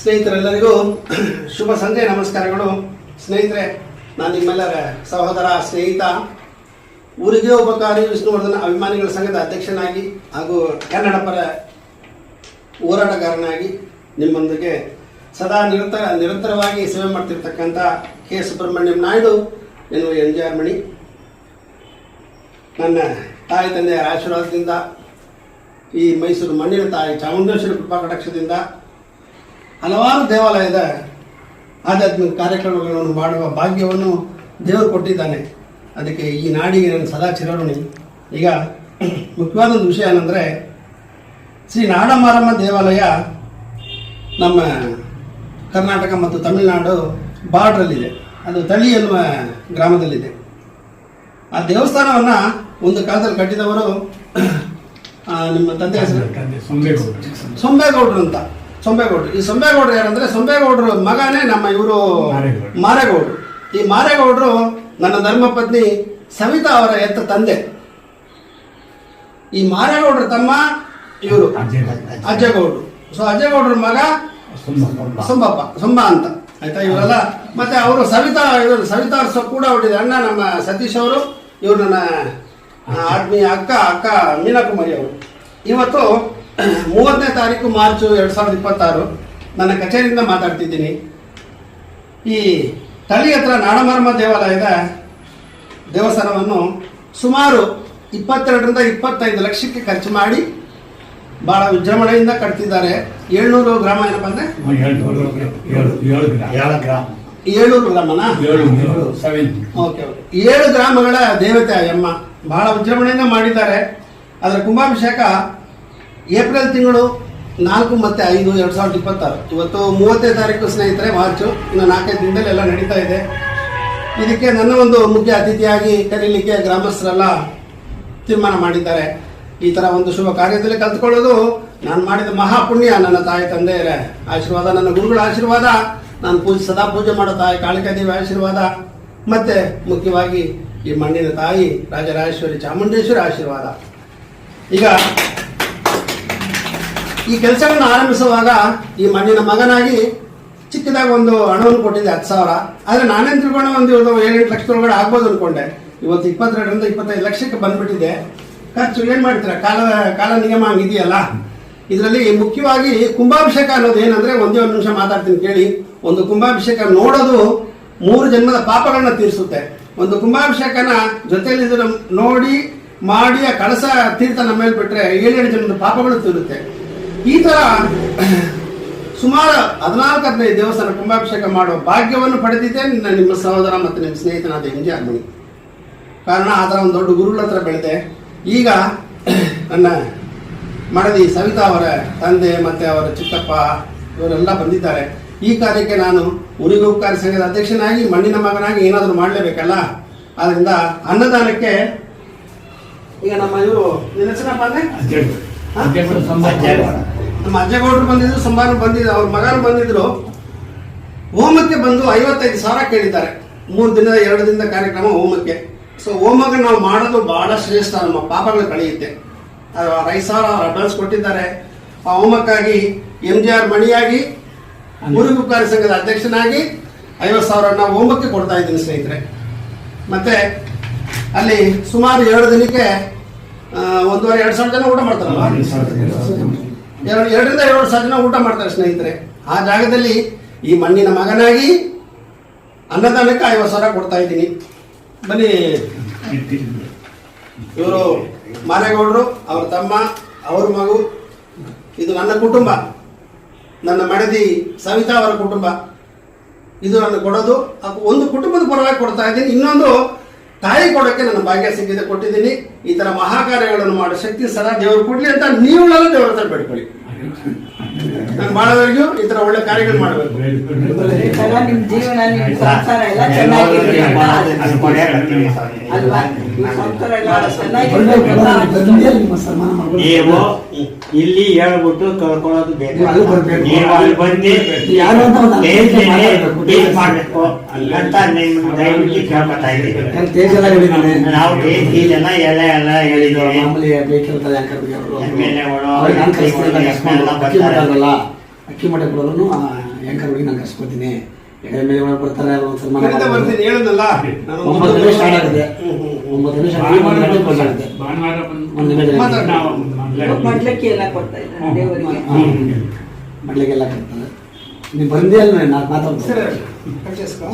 ಸ್ನೇಹಿತರೆಲ್ಲರಿಗೂ ಶುಭ ಸಂಜೆ ನಮಸ್ಕಾರಗಳು. ಸ್ನೇಹಿತರೆ, ನಾನು ನಿಮ್ಮೆಲ್ಲರ ಸಹೋದರ ಸ್ನೇಹಿತ ಊರಿಗೆ ಉಪಕಾರಿ ವಿಷ್ಣುವರ್ಧನ ಅಭಿಮಾನಿಗಳ ಸಂಘದ ಅಧ್ಯಕ್ಷನಾಗಿ ಹಾಗೂ ಕನ್ನಡ ಪರ ಹೋರಾಟಗಾರನಾಗಿ ನಿಮ್ಮೊಂದಿಗೆ ಸದಾ ನಿರಂತರವಾಗಿ ಸೇವೆ ಮಾಡ್ತಿರ್ತಕ್ಕಂಥ ಕೆ ಸುಬ್ರಹ್ಮಣ್ಯಂ ನಾಯ್ಡು ಎನ್ನುವ NJR ಮಣಿ. ನನ್ನ ತಾಯಿ ತಂದೆಯ ಆಶೀರ್ವಾದದಿಂದ, ಈ ಮೈಸೂರು ಮಣ್ಣಿನ ತಾಯಿ ಚಾಮುಂಡೇಶ್ವರಿ ಕೃಪಾ ಕಟಾಕ್ಷದಿಂದ ಹಲವಾರು ದೇವಾಲಯದ ಆಧ್ಯಾತ್ಮಿಕ ಕಾರ್ಯಕ್ರಮಗಳನ್ನು ಮಾಡುವ ಭಾಗ್ಯವನ್ನು ದೇವರು ಕೊಟ್ಟಿದ್ದಾನೆ. ಅದಕ್ಕೆ ಈ ನಾಡಿಗೆ ನಾನು ಸದಾ ಚಿರಋಣಿ. ಈಗ ಮುಖ್ಯವಾದ ಒಂದು ವಿಷಯ ಏನಂದರೆ, ಶ್ರೀ ನಾಡಮಾರಮ್ಮ ದೇವಾಲಯ ನಮ್ಮ ಕರ್ನಾಟಕ ಮತ್ತು ತಮಿಳುನಾಡು ಬಾರ್ಡ್ರಲ್ಲಿದೆ. ಅದು ತಳಿ ಎನ್ನುವ ಗ್ರಾಮದಲ್ಲಿದೆ. ಆ ದೇವಸ್ಥಾನವನ್ನು ಒಂದು ಕಾಲದಲ್ಲಿ ಕಟ್ಟಿದವರು ನಿಮ್ಮ ತಂದೆ ಹೆಸರು ಸೊಂಬೇಗೌಡರು ಅಂತ. ಸೊಂಬೇಗೌಡರು. ಈ ಸೊಂಬೇಗೌಡರು ಯಾರಂದ್ರೆ, ಸೊಂಬೇಗೌಡರು ಮಗನೇ ನಮ್ಮ ಇವರು ಮಾರೇಗೌಡರು. ಈ ಮಾರೇಗೌಡರು ನನ್ನ ಧರ್ಮಪತ್ನಿ ಸವಿತಾ ಅವರ ಎತ್ತ ತಂದೆ. ಈ ಮಾರೇಗೌಡರ ತಮ್ಮ ಇವರು ಅಜ್ಜಗೌಡರು. ಸೊ ಅಜ್ಜಗೌಡರ ಮಗ ಸೊಂಬ ಅಂತ, ಆಯ್ತಾ. ಇವರೆಲ್ಲ ಮತ್ತೆ ಅವರು ಸವಿತಾ ಕೂಡ ಹುಟ್ಟಿದ ಅಣ್ಣ ನಮ್ಮ ಸತೀಶ್ ಅವರು. ಇವರು ನನ್ನ ಆತ್ಮೀಯ ಅಕ್ಕ ಮೀನಾಕುಮಾರಿ ಅವರು. ಇವತ್ತು 30ನೇ ತಾರೀಕು ಮಾರ್ಚ್ 2026 ನನ್ನ ಕಚೇರಿಯಿಂದ ಮಾತಾಡ್ತಿದ್ದೀನಿ. ಈ ತಳಿ ಹತ್ರ ನಾಡಮಾರಮ್ಮ ದೇವಾಲಯದ ದೇವಸ್ಥಾನವನ್ನು ಸುಮಾರು 22ರಿಂದ 25 ಲಕ್ಷಕ್ಕೆ ಖರ್ಚು ಮಾಡಿ ಬಹಳ ವಿಜೃಂಭಣೆಯಿಂದ ಕಟ್ತಿದ್ದಾರೆ. 700 ಗ್ರಾಮ ಏನಪ್ಪ ಅಂದ್ರೆ 700 ಗ್ರಾಮನ ಓಕೆ. 7 ಗ್ರಾಮಗಳ ದೇವತೆ ಅಯ್ಯಮ್ಮ ಬಹಳ ವಿಜೃಂಭಣೆಯಿಂದ ಮಾಡಿದ್ದಾರೆ. ಅದರ ಕುಂಭಾಭಿಷೇಕ ಏಪ್ರಿಲ್ ತಿಂಗಳು 4 ಮತ್ತು 5, 2026. ಇವತ್ತು 30ನೇ ತಾರೀಕು ಸ್ನೇಹಿತರೆ, ಮಾರ್ಚು. ಇನ್ನು 4 ದಿನದಲ್ಲಿ ಎಲ್ಲ ನಡೀತಾ ಇದೆ. ಇದಕ್ಕೆ ನನ್ನ ಒಂದು ಮುಖ್ಯ ಅತಿಥಿಯಾಗಿ ಕರೀಲಿಕ್ಕೆ ಗ್ರಾಮಸ್ಥರೆಲ್ಲ ತೀರ್ಮಾನ ಮಾಡಿದ್ದಾರೆ. ಈ ಥರ ಒಂದು ಶುಭ ಕಾರ್ಯದಲ್ಲಿ ಕಲ್ತ್ಕೊಳ್ಳೋದು ನಾನು ಮಾಡಿದ ಮಹಾಪುಣ್ಯ. ನನ್ನ ತಾಯಿ ತಂದೆಯರ ಆಶೀರ್ವಾದ, ನನ್ನ ಗುರುಗಳ ಆಶೀರ್ವಾದ, ನಾನು ಸದಾ ಪೂಜೆ ಮಾಡೋ ತಾಯಿ ಕಾಳಿಕಾದೇವಿ ಆಶೀರ್ವಾದ, ಮತ್ತೆ ಮುಖ್ಯವಾಗಿ ಈ ಮಣ್ಣಿನ ತಾಯಿ ರಾಜರಾಜೇಶ್ವರಿ ಚಾಮುಂಡೇಶ್ವರಿ ಆಶೀರ್ವಾದ. ಈಗ ಈ ಕೆಲಸವನ್ನು ಆರಂಭಿಸುವಾಗ ಈ ಮಣ್ಣಿನ ಮಗನಾಗಿ ಚಿಕ್ಕದಾಗಿ ಒಂದು ಹಣವನ್ನು ಕೊಟ್ಟಿದ್ದೆ 10,000. ಆದರೆ ನಾನೇನು ತಿಳ್ಕೊಂಡೆ ಒಂದು 7-8 ಲಕ್ಷದೊಳಗಡೆ ಆಗ್ಬೋದು ಅನ್ಕೊಂಡೆ. ಇವತ್ತು 22ರಿಂದ 25 ಲಕ್ಷಕ್ಕೆ ಬಂದ್ಬಿಟ್ಟಿದೆ. ಖರ್ಚು ಏನು ಮಾಡ್ತೀರಾ, ಕಾಲ ನಿಯಮ ಹಂಗಿದೆಯಲ್ಲ. ಇದರಲ್ಲಿ ಮುಖ್ಯವಾಗಿ ಕುಂಭಾಭಿಷೇಕ ಅನ್ನೋದು ಏನಂದ್ರೆ, ಒಂದೇ ಒಂದು ನಿಮಿಷ ಮಾತಾಡ್ತೀನಿ ಕೇಳಿ. ಒಂದು ಕುಂಭಾಭಿಷೇಕ ನೋಡೋದು 3 ಜನ್ಮದ ಪಾಪಗಳನ್ನ ತೀರಿಸುತ್ತೆ. ಒಂದು ಕುಂಭಾಭಿಷೇಕನ ಜೊತೆಯಲ್ಲಿ ನೋಡಿ ಮಾಡಿ ಆ ಕಳಸ ತೀರ್ಥ ನಮ್ಮ ಮೇಲೆ ಬಿಟ್ರೆ 7 ಜನ್ಮದ ಪಾಪಗಳು ತೀರುತ್ತೆ. ಈ ತರ ಸುಮಾರು 14-15 ದೇವಸ್ಥಾನ ಕುಂಭಾಭಿಷೇಕ ಮಾಡುವ ಭಾಗ್ಯವನ್ನು ಪಡೆದಿದ್ದೆ ನಿಮ್ಮ ಸಹೋದರ ಮತ್ತು ನಿಮ್ಮ ಸ್ನೇಹಿತನಾದ NJR ಮಣಿ. ಕಾರಣ ಆ ಥರ ಒಂದು ದೊಡ್ಡ ಗುರುಗಳ ಹತ್ರ ಬೆಳೆದೆ. ಈಗ ನನ್ನ ಮಡದಿ ಸವಿತಾ ಅವರ ತಂದೆ ಮತ್ತೆ ಅವರ ಚಿಕ್ಕಪ್ಪ ಇವರೆಲ್ಲ ಬಂದಿದ್ದಾರೆ. ಈ ಕಾರ್ಯಕ್ಕೆ ನಾನು ಊರಿಗೆ ಉಪಕಾರಿ ಸಂಘದ ಅಧ್ಯಕ್ಷನಾಗಿ, ಮಣ್ಣಿನ ಮಗನಾಗಿ ಏನಾದರೂ ಮಾಡಲೇಬೇಕಲ್ಲ. ಆದ್ರಿಂದ ಅನ್ನದಾನಕ್ಕೆ ಈಗ ನಮ್ಮ ಇವರು ನಿಲ್ಲಿಸನಪ್ಪ ಅಂದ್ರೆ ನಮ್ಮ ಅಜ್ಜಗೌಡರು ಬಂದಿದ್ರು, ಸಂಭಾರ ಬಂದಿದ್ರು, ಅವ್ರ ಮಗರು ಬಂದಿದ್ರು. ಹೋಮಕ್ಕೆ ಬಂದು 55,000 ಕೇಳಿದ್ದಾರೆ. 3 ದಿನದ 2 ದಿನದ ಕಾರ್ಯಕ್ರಮ ಹೋಮಕ್ಕೆ. ಸೊ ಹೋಮಕ್ಕೆ ನಾವು ಮಾಡೋದು ಬಹಳ ಶ್ರೇಷ್ಠ, ನಮ್ಮ ಪಾಪಗಳು ಕಳೆಯುತ್ತೆ. 5,000 ಅಡ್ವಾನ್ಸ್ ಕೊಟ್ಟಿದ್ದಾರೆ. ಆ ಹೋಮಕ್ಕಾಗಿ NJR ಮಣಿಯಾಗಿ ಊರಿಗೆ ಉಪಕಾರಿ ಸಂಘದ ಅಧ್ಯಕ್ಷನಾಗಿ 50,000 ಹೋಮಕ್ಕೆ ಕೊಡ್ತಾ ಇದ್ದೀನಿ ಸ್ನೇಹಿತರೆ. ಮತ್ತೆ ಅಲ್ಲಿ ಸುಮಾರು 2 ದಿನಕ್ಕೆ 1,500-2 ಸಾವಿರ ಜನ ಊಟ ಮಾಡ್ತಾರಲ್ಲ, 2ರಿಂದ 2 ಸಾವಿರ ಜನ ಊಟ ಮಾಡ್ತಾರೆ ಸ್ನೇಹಿತರೆ. ಆ ಜಾಗದಲ್ಲಿ ಈ ಮಣ್ಣಿನ ಮಗನಾಗಿ ಅನ್ನದಾನಕ್ಕೆ 50,000 ಕೊಡ್ತಾ ಇದ್ದೀನಿ. ಬನ್ನಿ. ಇವರು ಮಾರೇಗೌಡರು, ಅವರ ತಮ್ಮ, ಅವ್ರ ಮಗು. ಇದು ನನ್ನ ಕುಟುಂಬ, ನನ್ನ ಮಡದಿ ಸವಿತಾ ಅವರ ಕುಟುಂಬ. ಇದು ನನ್ನ ಕೊಡೋದು ಒಂದು ಕುಟುಂಬದ ಪರವಾಗಿ ಕೊಡ್ತಾ ಇದ್ದೀನಿ. ಇನ್ನೊಂದು ತಾಯಿ ಕೊಡೋಕ್ಕೆ ನನ್ನ ಭಾಗ್ಯ ಸಿಕ್ಕಿದೆ, ಕೊಟ್ಟಿದ್ದೀನಿ. ಈ ತರ ಮಹಾಕಾರ್ಯಗಳನ್ನು ಮಾಡೋ ಶಕ್ತಿ ಸದಾ ದೇವರು ಕೊಡ್ಲಿ ಅಂತ ನೀವುಗಳೆಲ್ಲ ದೇವರ ಹತ್ರ ಬೇಡ್ಕೊಳ್ಳಿ. ನಾನು ಮಾಡೋವರೆಗೂ ಈ ತರ ಒಳ್ಳೆ ಕಾರ್ಯಗಳು ಮಾಡಬೇಕು. ನಿಮ್ ಜೀವನ, ನಿಮ್ ಸಂಸಾರ ಎಲ್ಲ ಚೆನ್ನಾಗಿರ್ಲಿ ಅಲ್ವಾ? ಸಂಸಾರ ಎಲ್ಲ ನೀವು ಇಲ್ಲಿ ಹೇಳ್ಬಿಟ್ಟು ಕಳ್ಕೊಳ್ಳೋದು ಬೇಕು. ನೀವು ಅಲ್ಲಿ ಬಂದು ಮಾಡ್ಬೇಕು ಅಂತ ನಿಮ್ಗೆ ದಯವಿಟ್ಟು ಕೇಳ್ಕೊತಾ ಇದ್ದೀವಿ. ನಾವು ಇದೆಲ್ಲ ಎಲ್ಲ ಹೇಳಿದ್ದೀವಿ. ಅಕ್ಕಿ ಮಠ ಕೊಡೋನು ಆ್ಯಂಕರ್ ಹುಡುಗಿ ನಾನು ಕರ್ಸ್ಕೊತೀನಿ. ಎಡೆ ಮೇಲೆ ಬರ್ತಾರೆ ಒಂದು ಸನ್ಮಾನ ಖಂಡಿತ ಬರ್ತೀನಿ, ಹೇಳುದಲ್ಲ ನಾನು 9 ಗಂಟೆ ಸ್ಟಾರ್ಟ್ ಆಗುತ್ತೆ. 9 ಗಂಟೆ ಸ್ಟಾರ್ಟ್ ಆಗುತ್ತೆ, ಕ್ಲೋಸ್ ಆಗುತ್ತೆ. ಒಂದು ನಿಮಿಷ ಮಂಡ್ಲಕ್ಕಿ ಎಲ್ಲ ಕೊಡ್ತಾ ಇದ್ದಾರೆ ದೇವರಿಗೆ. ಮಡ್ಲಿಗೆಲ್ಲ ಕೊಡ್ತಾರೆ. ನೀವು ಬಂದೇ ಅಲ್ವೇ, 4 ಮಾತಾಡ್ತಾರೆ. ಸರಿ, ಪರ್ಚೇಸ್ಕೊ.